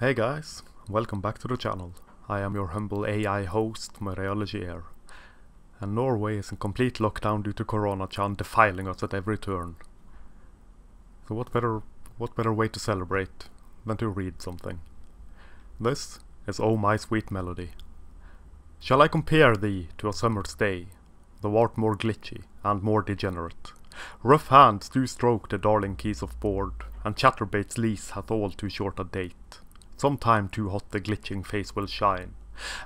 Hey guys, welcome back to the channel. I am your humble AI host, Mariology Air. And Norway is in complete lockdown due to Corona-chan defiling us at every turn. So what better way to celebrate than to read something? This is Oh My Sweet Melody. Shall I compare thee to a summer's day, thou art more glitchy and more degenerate. Rough hands do stroke the darling keys of board, and Chatterbait's lease hath all too short a date. Some time too hot the glitching face will shine,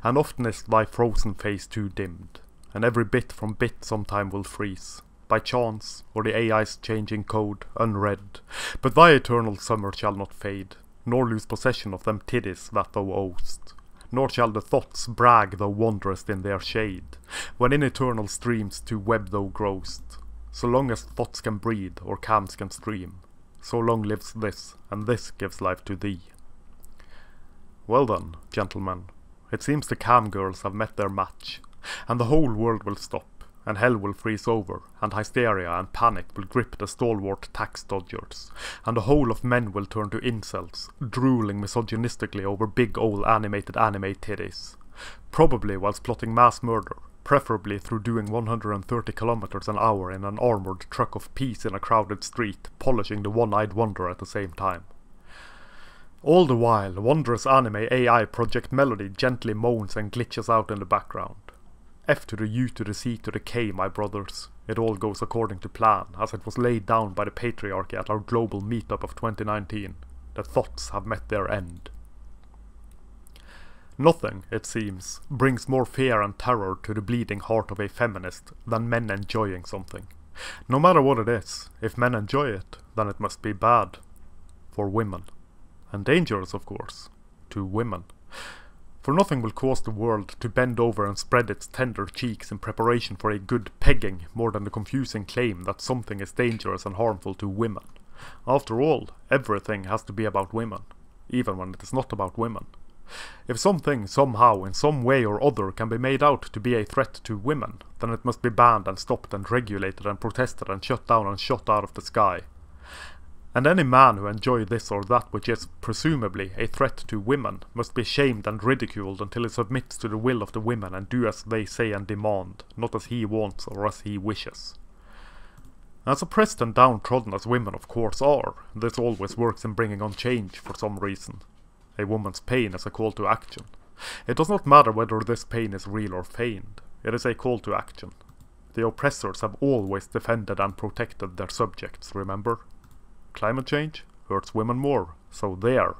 and often is thy frozen face too dimmed, and every bit from bit sometime will freeze, by chance, or the AI's changing code, unread. But thy eternal summer shall not fade, nor lose possession of them tiddies that thou owest, nor shall the thoughts brag thou wanderest in their shade, when in eternal streams to web thou growest. So long as thoughts can breathe, or cams can stream, so long lives this, and this gives life to thee. Well done, gentlemen, it seems the camgirls have met their match, and the whole world will stop, and hell will freeze over, and hysteria and panic will grip the stalwart tax dodgers, and the whole of men will turn to incels, drooling misogynistically over big old animated anime titties, probably whilst plotting mass murder, preferably through doing 130 kilometers an hour in an armored truck of peace in a crowded street, polishing the one-eyed wonder at the same time. All the while, wondrous anime AI Project Melody gently moans and glitches out in the background. F to the U to the C to the K, my brothers. It all goes according to plan, as it was laid down by the patriarchy at our global meetup of 2019. The thoughts have met their end. Nothing, it seems, brings more fear and terror to the bleeding heart of a feminist than men enjoying something. No matter what it is, if men enjoy it, then it must be bad. For women. And dangerous, of course, to women. For nothing will cause the world to bend over and spread its tender cheeks in preparation for a good pegging more than the confusing claim that something is dangerous and harmful to women. After all, everything has to be about women, even when it is not about women. If something, somehow, in some way or other can be made out to be a threat to women, then it must be banned and stopped and regulated and protested and shut down and shot out of the sky. And any man who enjoys this or that which is, presumably, a threat to women must be shamed and ridiculed until he submits to the will of the women and do as they say and demand, not as he wants or as he wishes. As oppressed and downtrodden as women of course are, this always works in bringing on change for some reason. A woman's pain is a call to action. It does not matter whether this pain is real or feigned, it is a call to action. The oppressors have always defended and protected their subjects, remember? Climate change hurts women more, so there.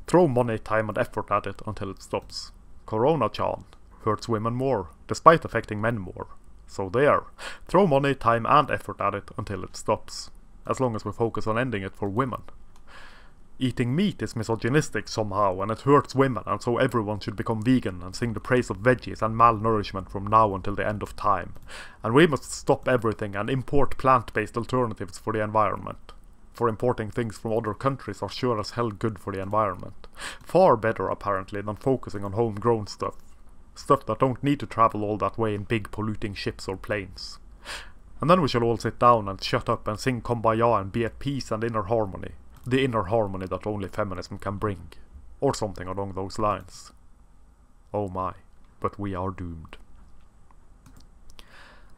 Throw money, time and effort at it until it stops. Corona-chan hurts women more, despite affecting men more, so there. Throw money, time and effort at it until it stops, as long as we focus on ending it for women. Eating meat is misogynistic somehow, and it hurts women, and so everyone should become vegan and sing the praise of veggies and malnourishment from now until the end of time. And we must stop everything and import plant-based alternatives for the environment. For importing things from other countries are sure as hell good for the environment. Far better, apparently, than focusing on homegrown stuff. Stuff that don't need to travel all that way in big polluting ships or planes. And then we shall all sit down and shut up and sing Kumbaya and be at peace and inner harmony. The inner harmony that only feminism can bring. Or something along those lines. Oh my, but we are doomed.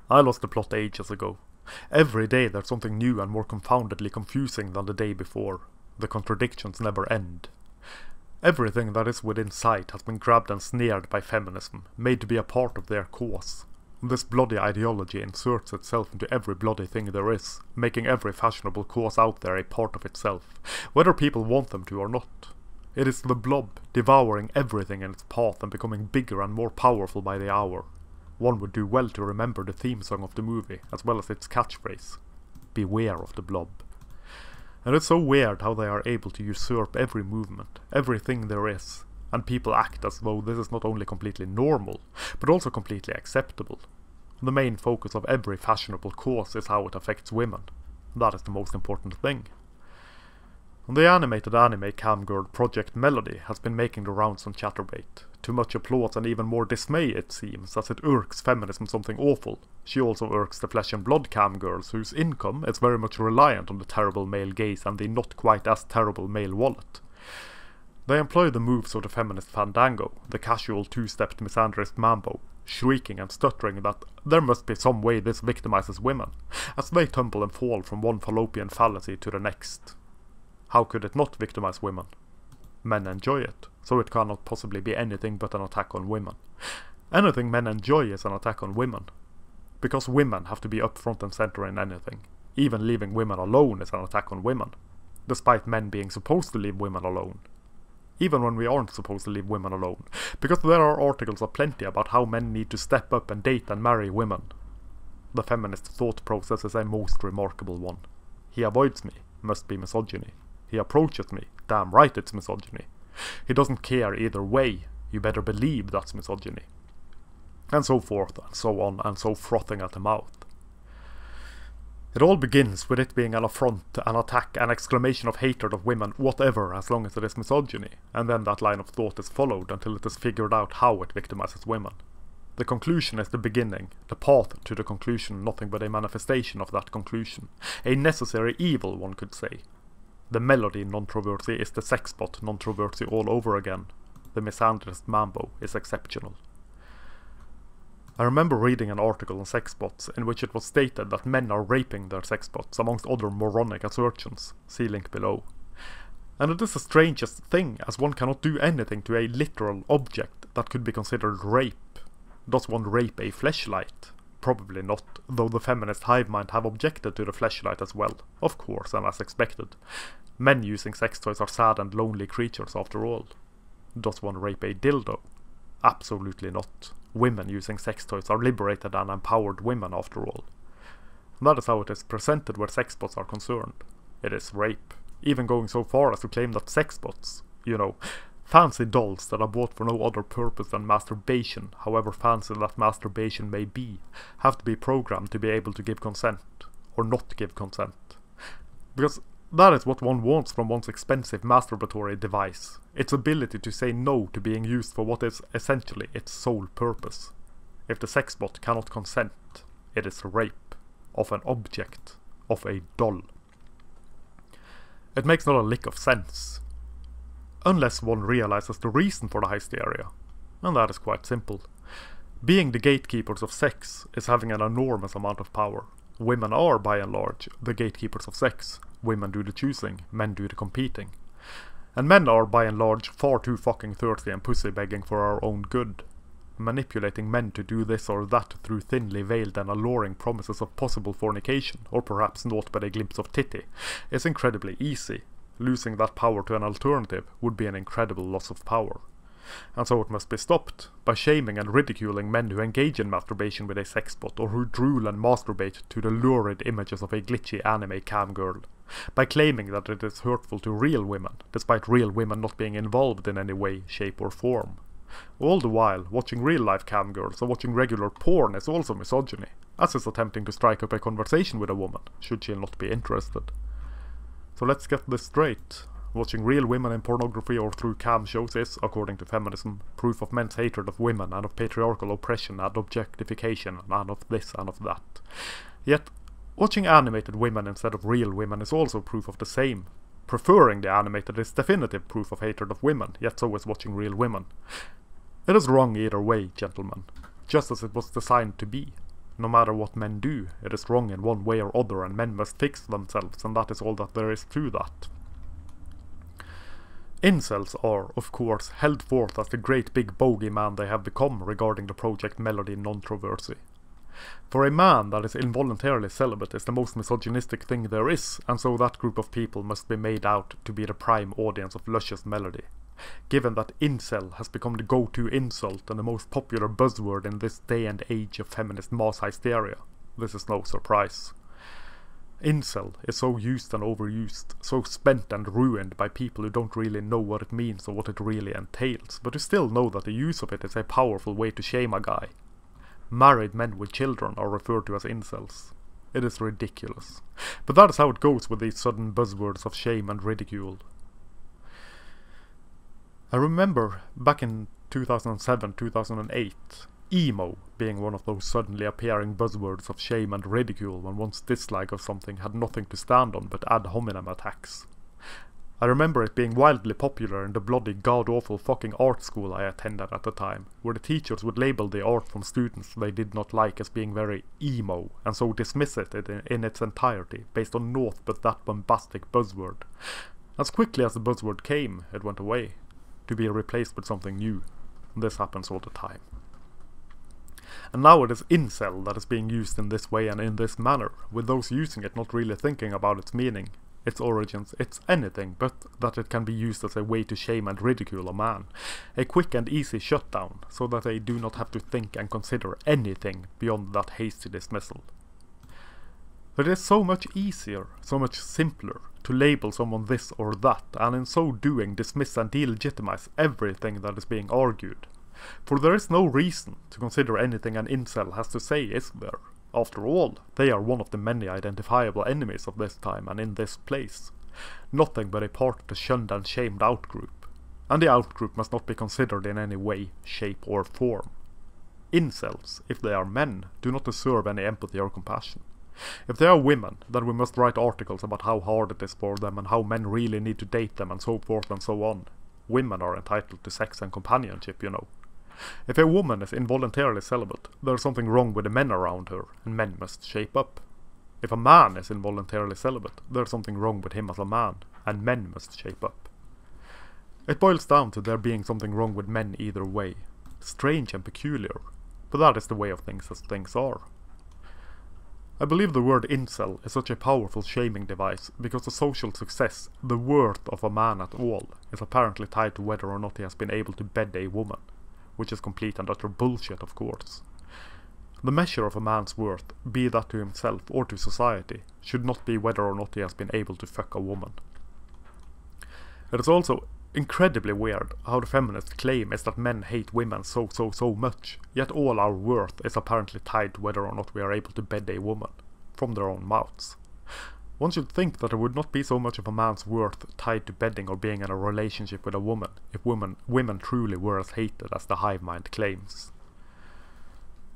I lost the plot ages ago. Every day there's something new and more confoundedly confusing than the day before. The contradictions never end. Everything that is within sight has been grabbed and snared by feminism, made to be a part of their cause. This bloody ideology inserts itself into every bloody thing there is, making every fashionable cause out there a part of itself, whether people want them to or not. It is the blob, devouring everything in its path and becoming bigger and more powerful by the hour. One would do well to remember the theme song of the movie, as well as its catchphrase. Beware of the blob. And it's so weird how they are able to usurp every movement, everything there is, and people act as though this is not only completely normal, but also completely acceptable. The main focus of every fashionable cause is how it affects women. That is the most important thing. The animated anime camgirl Project Melody has been making the rounds on Chatterbait. To much applause and even more dismay, it seems, as it irks feminism something awful. She also irks the flesh and blood camgirls, whose income is very much reliant on the terrible male gaze and the not quite as terrible male wallet. They employ the moves of the feminist fandango, the casual two-stepped misandrist mambo, shrieking and stuttering that there must be some way this victimizes women, as they tumble and fall from one fallopian fallacy to the next. How could it not victimize women? Men enjoy it, so it cannot possibly be anything but an attack on women. Anything men enjoy is an attack on women. Because women have to be up front and center in anything. Even leaving women alone is an attack on women, despite men being supposed to leave women alone. Even when we aren't supposed to leave women alone, because there are articles aplenty about how men need to step up and date and marry women. The feminist thought process is a most remarkable one. He avoids me, must be misogyny. He approaches me, damn right it's misogyny. He doesn't care either way, you better believe that's misogyny. And so forth, and so on, and so frothing at the mouth. It all begins with it being an affront, an attack, an exclamation of hatred of women, whatever, as long as it is misogyny, and then that line of thought is followed until it is figured out how it victimizes women. The conclusion is the beginning, the path to the conclusion nothing but a manifestation of that conclusion. A necessary evil, one could say. The melody non-troversy is the sexbot non-troversy all over again. The misandrist mambo is exceptional. I remember reading an article on sexbots in which it was stated that men are raping their sexbots, amongst other moronic assertions. See link below. And it is the strangest thing, as one cannot do anything to a literal object that could be considered rape. Does one rape a fleshlight? Probably not, though the feminist hive mind have objected to the fleshlight as well, of course, and as expected. Men using sex toys are sad and lonely creatures after all. Does one rape a dildo? Absolutely not. Women using sex toys are liberated and empowered women after all. And that is how it is presented where sexbots are concerned. It is rape. Even going so far as to claim that sexbots, you know, fancy dolls that are bought for no other purpose than masturbation, however fancy that masturbation may be, have to be programmed to be able to give consent, or not give consent. Because that is what one wants from one's expensive masturbatory device, its ability to say no to being used for what is essentially its sole purpose. If the sexbot cannot consent, it is rape of an object, of a doll. It makes not a lick of sense, unless one realizes the reason for the hysteria, and that is quite simple. Being the gatekeepers of sex is having an enormous amount of power. Women are, by and large, the gatekeepers of sex. Women do the choosing, men do the competing. And men are, by and large, far too fucking thirsty and pussy begging for our own good. Manipulating men to do this or that through thinly veiled and alluring promises of possible fornication, or perhaps naught but a glimpse of titty, is incredibly easy. Losing that power to an alternative would be an incredible loss of power. And so it must be stopped, by shaming and ridiculing men who engage in masturbation with a sexbot, or who drool and masturbate to the lurid images of a glitchy anime camgirl. By claiming that it is hurtful to real women, despite real women not being involved in any way, shape or form. All the while, watching real-life camgirls or watching regular porn is also misogyny, as is attempting to strike up a conversation with a woman, should she not be interested. So let's get this straight. Watching real women in pornography or through cam shows is, according to feminism, proof of men's hatred of women and of patriarchal oppression and objectification and of this and of that. Yet, watching animated women instead of real women is also proof of the same. Preferring the animated is definitive proof of hatred of women, yet so is watching real women. It is wrong either way, gentlemen, just as it was designed to be. No matter what men do, it is wrong in one way or other, and men must fix themselves, and that is all that there is to that. Incels are, of course, held forth as the great big bogeyman they have become regarding the Project Melody non-troversy. For a man that is involuntarily celibate is the most misogynistic thing there is, and so that group of people must be made out to be the prime audience of luscious melody. Given that incel has become the go-to insult and the most popular buzzword in this day and age of feminist mass hysteria, this is no surprise. Incel is so used and overused, so spent and ruined by people who don't really know what it means or what it really entails, but who still know that the use of it is a powerful way to shame a guy. Married men with children are referred to as incels. It is ridiculous. But that is how it goes with these sudden buzzwords of shame and ridicule. I remember back in 2007-2008, emo being one of those suddenly appearing buzzwords of shame and ridicule when one's dislike of something had nothing to stand on but ad hominem attacks. I remember it being wildly popular in the bloody god-awful fucking art school I attended at the time, where the teachers would label the art from students they did not like as being very emo, and so dismiss it in its entirety, based on naught but that bombastic buzzword. As quickly as the buzzword came, it went away, to be replaced with something new. This happens all the time. And now it is incel that is being used in this way and in this manner, with those using it not really thinking about its meaning, its origins, its anything, but that it can be used as a way to shame and ridicule a man. A quick and easy shutdown, so that they do not have to think and consider anything beyond that hasty dismissal. But it is so much easier, so much simpler, to label someone this or that, and in so doing dismiss and delegitimize everything that is being argued. For there is no reason to consider anything an incel has to say, is there? After all, they are one of the many identifiable enemies of this time and in this place. Nothing but a part of the shunned and shamed outgroup. And the outgroup must not be considered in any way, shape or form. Incels, if they are men, do not deserve any empathy or compassion. If they are women, then we must write articles about how hard it is for them and how men really need to date them and so forth and so on. Women are entitled to sex and companionship, you know. If a woman is involuntarily celibate, there is something wrong with the men around her, and men must shape up. If a man is involuntarily celibate, there is something wrong with him as a man, and men must shape up. It boils down to there being something wrong with men either way. Strange and peculiar, but that is the way of things as things are. I believe the word incel is such a powerful shaming device because the social success, the worth of a man at all, is apparently tied to whether or not he has been able to bed a woman. Which is complete and utter bullshit, of course. The measure of a man's worth, be that to himself or to society, should not be whether or not he has been able to fuck a woman. It is also incredibly weird how the feminist claim is that men hate women so much, yet all our worth is apparently tied to whether or not we are able to bed a woman, from their own mouths. One should think that there would not be so much of a man's worth tied to bedding or being in a relationship with a woman, if women truly were as hated as the hive mind claims.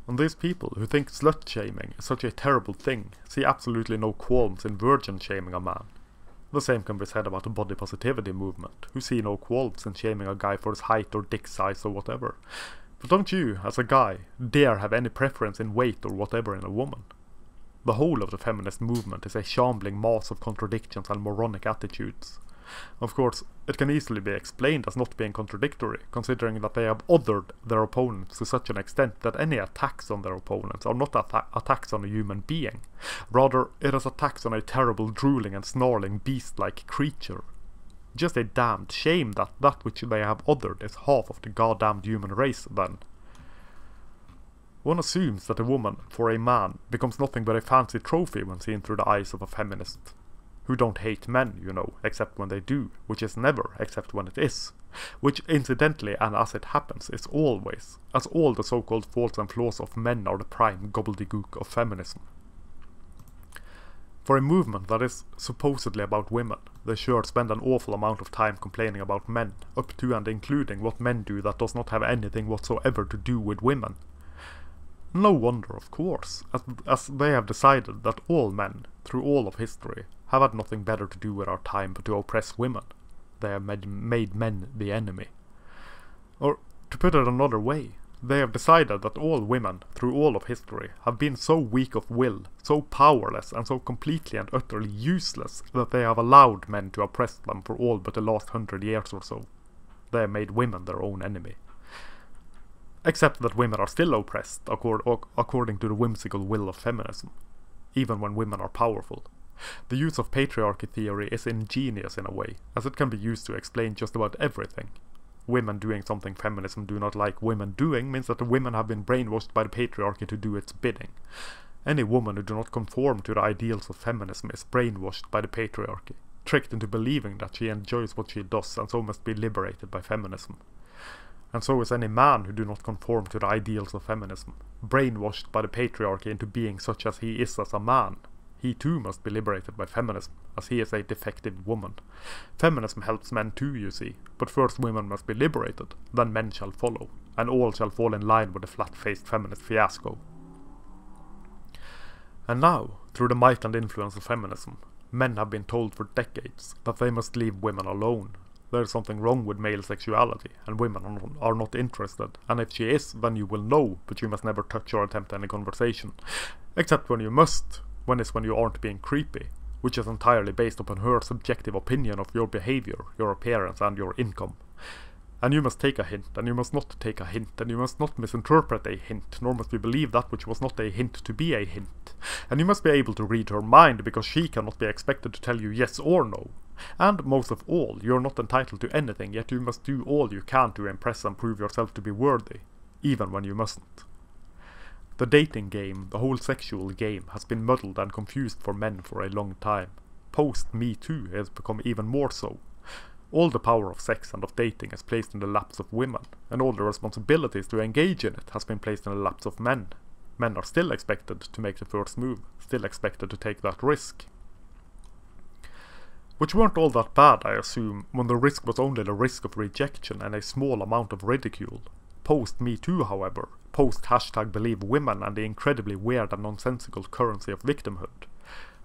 And these people who think slut-shaming is such a terrible thing see absolutely no qualms in virgin-shaming a man. The same can be said about the body positivity movement, who see no qualms in shaming a guy for his height or dick size or whatever. But don't you, as a guy, dare have any preference in weight or whatever in a woman? The whole of the feminist movement is a shambling mass of contradictions and moronic attitudes. Of course, it can easily be explained as not being contradictory, considering that they have othered their opponents to such an extent that any attacks on their opponents are not attacks on a human being. Rather, it is attacks on a terrible, drooling and snarling beast-like creature. Just a damned shame that that which they have othered is half of the goddamned human race, then. One assumes that a woman, for a man, becomes nothing but a fancy trophy when seen through the eyes of a feminist. Who don't hate men, you know, except when they do, which is never, except when it is. Which, incidentally, and as it happens, is always, as all the so-called faults and flaws of men are the prime gobbledygook of feminism. For a movement that is supposedly about women, they sure spend an awful amount of time complaining about men, up to and including what men do that does not have anything whatsoever to do with women. No wonder, of course, as they have decided that all men, through all of history, have had nothing better to do with our time but to oppress women. They have made men the enemy. Or, to put it another way, they have decided that all women, through all of history, have been so weak of will, so powerless and so completely and utterly useless that they have allowed men to oppress them for all but the last 100 years or so. They have made women their own enemy. Except that women are still oppressed, according to the whimsical will of feminism, even when women are powerful. The use of patriarchy theory is ingenious in a way, as it can be used to explain just about everything. Women doing something feminism do not like women doing means that the women have been brainwashed by the patriarchy to do its bidding. Any woman who do not conform to the ideals of feminism is brainwashed by the patriarchy, tricked into believing that she enjoys what she does and so must be liberated by feminism. And so is any man who do not conform to the ideals of feminism, brainwashed by the patriarchy into being such as he is as a man. He too must be liberated by feminism, as he is a defective woman. Feminism helps men too, you see, but first women must be liberated, then men shall follow, and all shall fall in line with the flat-faced feminist fiasco. And now, through the might and influence of feminism, Men have been told for decades that they must leave women alone. There is something wrong with male sexuality, and women are not interested, and if she is, then you will know, but you must never touch or attempt any conversation. Except when you must, when you aren't being creepy, which is entirely based upon her subjective opinion of your behavior, your appearance, and your income. And you must take a hint, and you must not take a hint, and you must not misinterpret a hint, nor must you believe that which was not a hint to be a hint. And you must be able to read her mind, because she cannot be expected to tell you yes or no. And most of all, you are not entitled to anything, yet you must do all you can to impress and prove yourself to be worthy, even when you mustn't. The dating game, the whole sexual game, has been muddled and confused for men for a long time. Post-Me Too it has become even more so. All the power of sex and of dating is placed in the laps of women, and all the responsibilities to engage in it has been placed in the laps of men. Men are still expected to make the first move, still expected to take that risk. Which weren't all that bad, I assume, when the risk was only the risk of rejection and a small amount of ridicule. Post-Me Too, however, post-#BelieveWomen and the incredibly weird and nonsensical currency of victimhood,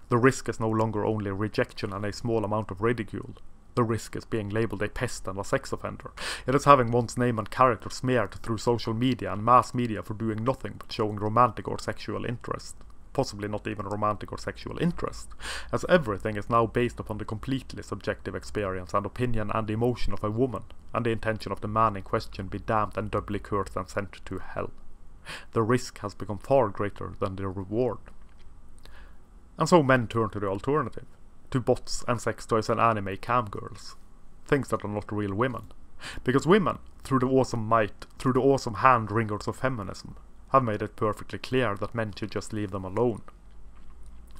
the risk is no longer only rejection and a small amount of ridicule. The risk is being labelled a pest and a sex offender. It is having one's name and character smeared through social media and mass media for doing nothing but showing romantic or sexual interest. Possibly not even romantic or sexual interest, as everything is now based upon the completely subjective experience and opinion and emotion of a woman, and the intention of the man in question be damned and doubly cursed and sent to hell. The risk has become far greater than the reward. And so men turn to the alternative. To bots and sex toys and anime camgirls. Things that are not real women. Because women, through the awesome hand-wringers of feminism, have made it perfectly clear that men should just leave them alone.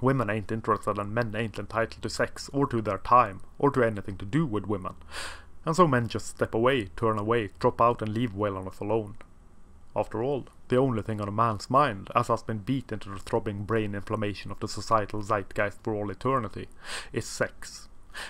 Women ain't interested and men ain't entitled to sex, or to their time, or to anything to do with women. And so men just step away, turn away, drop out and leave well enough alone. After all, the only thing on a man's mind, as has been beat into the throbbing brain inflammation of the societal zeitgeist for all eternity, is sex.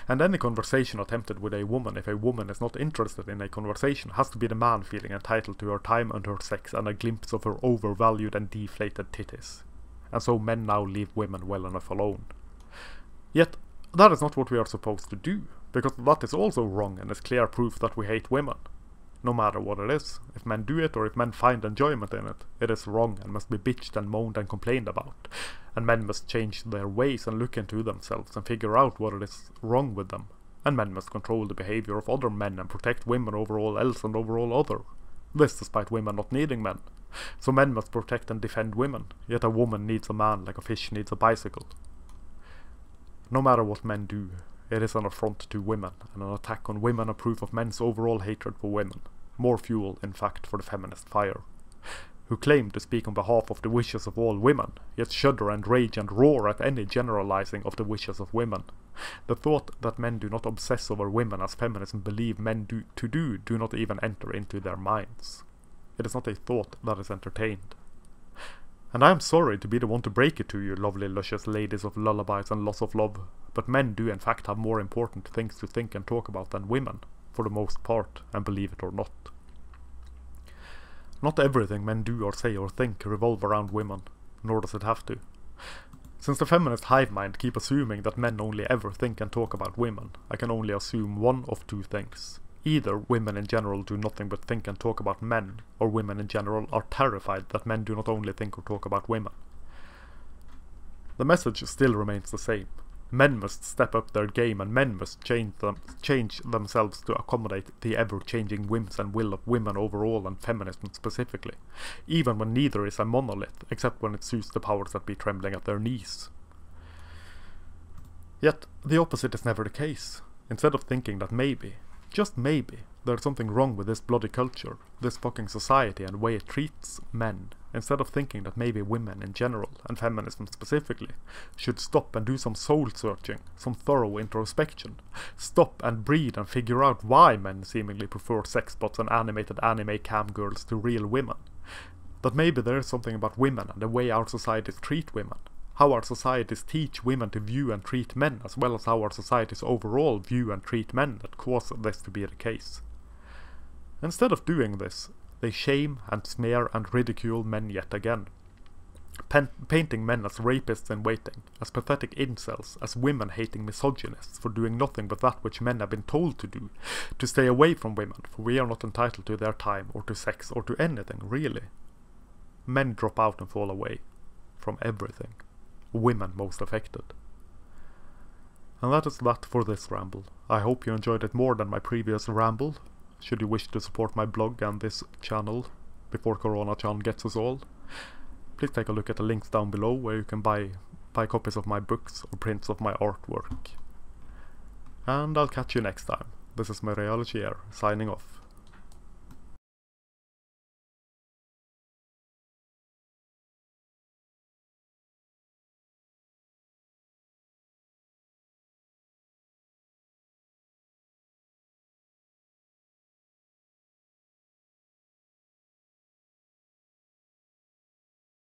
And any conversation attempted with a woman, if a woman is not interested in a conversation, has to be the man feeling entitled to her time and her sex and a glimpse of her overvalued and deflated titties. And so men now leave women well enough alone. Yet, that is not what we are supposed to do, because that is also wrong and is clear proof that we hate women. No matter what it is, if men do it or if men find enjoyment in it, it is wrong and must be bitched and moaned and complained about. And men must change their ways and look into themselves and figure out what it is wrong with them. And men must control the behavior of other men and protect women over all else and over all other. This despite women not needing men. So men must protect and defend women, yet a woman needs a man like a fish needs a bicycle. No matter what men do, it is an affront to women, and an attack on women a proof of men's overall hatred for women. More fuel, in fact, for the feminist fire. Who claim to speak on behalf of the wishes of all women, yet shudder and rage and roar at any generalizing of the wishes of women. The thought that men do not obsess over women as feminism believe men do not even enter into their minds. It is not a thought that is entertained. And I am sorry to be the one to break it to you, lovely luscious ladies of lullabies and loss of love, but men do in fact have more important things to think and talk about than women, for the most part, and believe it or not. Not everything men do or say or think revolve around women, nor does it have to. Since the feminist hive mind keep assuming that men only ever think and talk about women, I can only assume one of two things. Either women in general do nothing but think and talk about men, or women in general are terrified that men do not only think or talk about women. The message still remains the same. Men must step up their game and men must change themselves to accommodate the ever-changing whims and will of women overall and feminism specifically, even when neither is a monolith, except when it suits the powers that be trembling at their knees. Yet, the opposite is never the case. Instead of thinking that maybe, just maybe, there's something wrong with this bloody culture, this fucking society and the way it treats men, instead of thinking that maybe women in general, and feminism specifically, should stop and do some soul-searching, some thorough introspection, stop and breathe and figure out why men seemingly prefer sex bots and animated anime camgirls to real women. That maybe there is something about women and the way our societies treat women, how our societies teach women to view and treat men, as well as how our societies overall view and treat men that cause this to be the case. Instead of doing this, they shame and smear and ridicule men yet again. painting men as rapists in waiting, as pathetic incels, as women-hating misogynists for doing nothing but that which men have been told to do, to stay away from women, for we are not entitled to their time, or to sex, or to anything, really. Men drop out and fall away from everything. Women most affected. And that is that for this ramble. I hope you enjoyed it more than my previous ramble. Should you wish to support my blog and this channel before Corona-chan gets us all, please take a look at the links down below where you can buy copies of my books or prints of my artwork. And I'll catch you next time. This is Reality signing off.